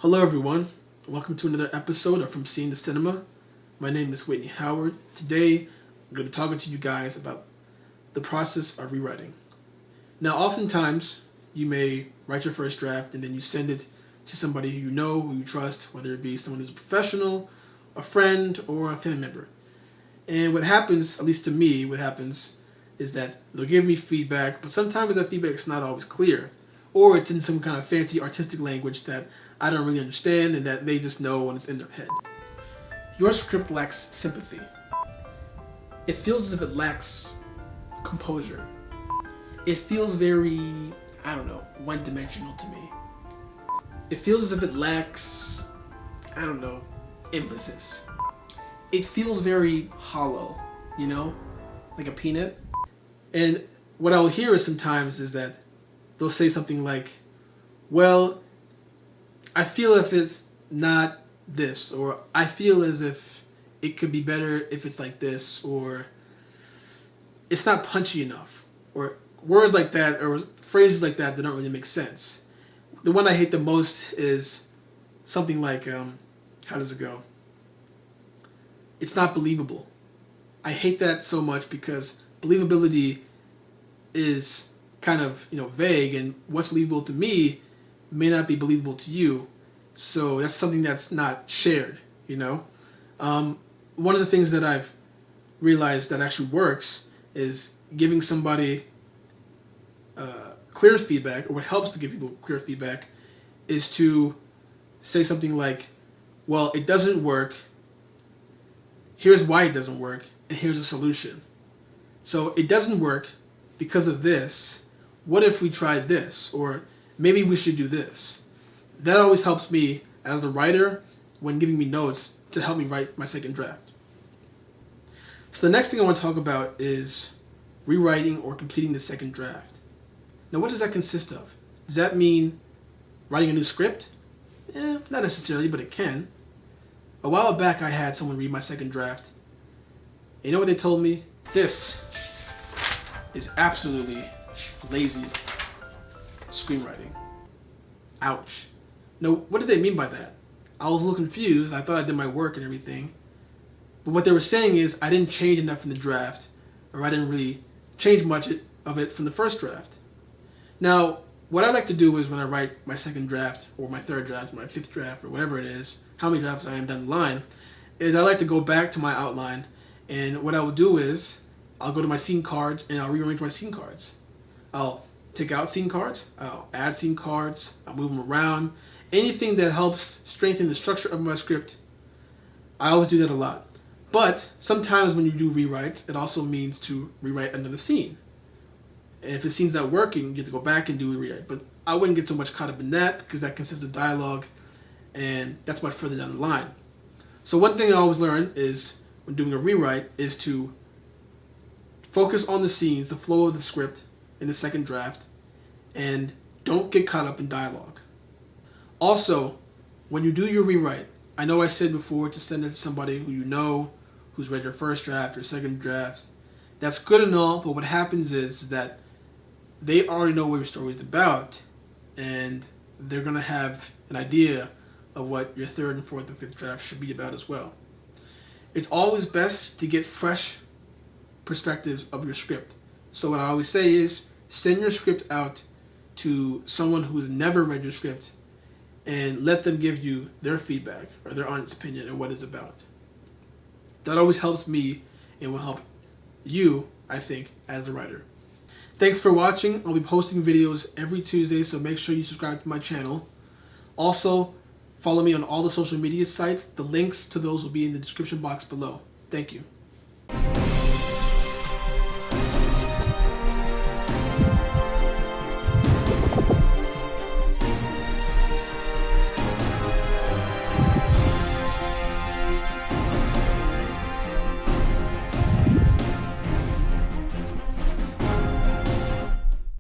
Hello everyone, welcome to another episode of From Scene to Cinema. My name is Whitney Howard. Today I'm going to be talking to you guys about the process of rewriting. Now oftentimes you may write your first draft and then you send it to somebody who you know, who you trust, whether it be someone who's a professional, a friend, or a family member. And what happens, at least to me, is that they'll give me feedback, but sometimes that feedback is not always clear, or it's in some kind of fancy artistic language that I don't really understand and that they just know when it's in their head. Your script lacks sympathy. It feels as if it lacks composure. It feels very, one-dimensional to me. It feels as if it lacks, emphasis. It feels very hollow, like a peanut. And what I'll hear is sometimes is that they'll say something like, well, I feel if it's not this, or I feel as if it could be better if it's like this, or it's not punchy enough, or words like that, or phrases like that don't really make sense. The one I hate the most is something like, how does it go? It's not believable. I hate that so much because believability is kind of, vague, and what's believable to me may not be believable to you. So that's something that's not shared, One of the things that I've realized that actually works is giving somebody clear feedback, or what helps to give people clear feedback is to say something like, well, it doesn't work. Here's why it doesn't work, and here's a solution. So it doesn't work because of this. What if we tried this? Or maybe we should do this. That always helps me as the writer when giving me notes to help me write my second draft. So the next thing I want to talk about is rewriting or completing the second draft. Now, what does that consist of? Does that mean writing a new script? Not necessarily, but it can. A while back, I had someone read my second draft. You know what they told me? This is absolutely lazy screenwriting. Ouch. Now, what did they mean by that? I was a little confused. I thought I did my work and everything. But what they were saying is I didn't change enough in the draft, or I didn't really change much of it from the first draft. Now, what I like to do is when I write my second draft, or my third draft, or my fifth draft, or whatever it is, how many drafts I am down the line, is I like to go back to my outline, and what I will do is I'll go to my scene cards and I'll rearrange my scene cards. I'll take out scene cards, I'll add scene cards, I'll move them around. Anything that helps strengthen the structure of my script, I always do that a lot. But sometimes when you do rewrites, it also means to rewrite another scene. And if the scene's not working, you have to go back and do a rewrite. But I wouldn't get so much caught up in that because that consists of dialogue, and that's much further down the line. So one thing I always learn is when doing a rewrite is to focus on the scenes, the flow of the script in the second draft, and don't get caught up in dialogue. Also, when you do your rewrite, I know I said before to send it to somebody who you know, who's read your first draft or second draft. That's good and all, but what happens is that they already know what your story is about, and they're going to have an idea of what your third and fourth and fifth draft should be about as well. It's always best to get fresh perspectives of your script. So what I always say is send your script out to someone who has never read your script and let them give you their feedback or their honest opinion on what it's about. That always helps me and will help you, I think, as a writer. Thanks for watching. I'll be posting videos every Tuesday, so make sure you subscribe to my channel. Also, follow me on all the social media sites. The links to those will be in the description box below. Thank you.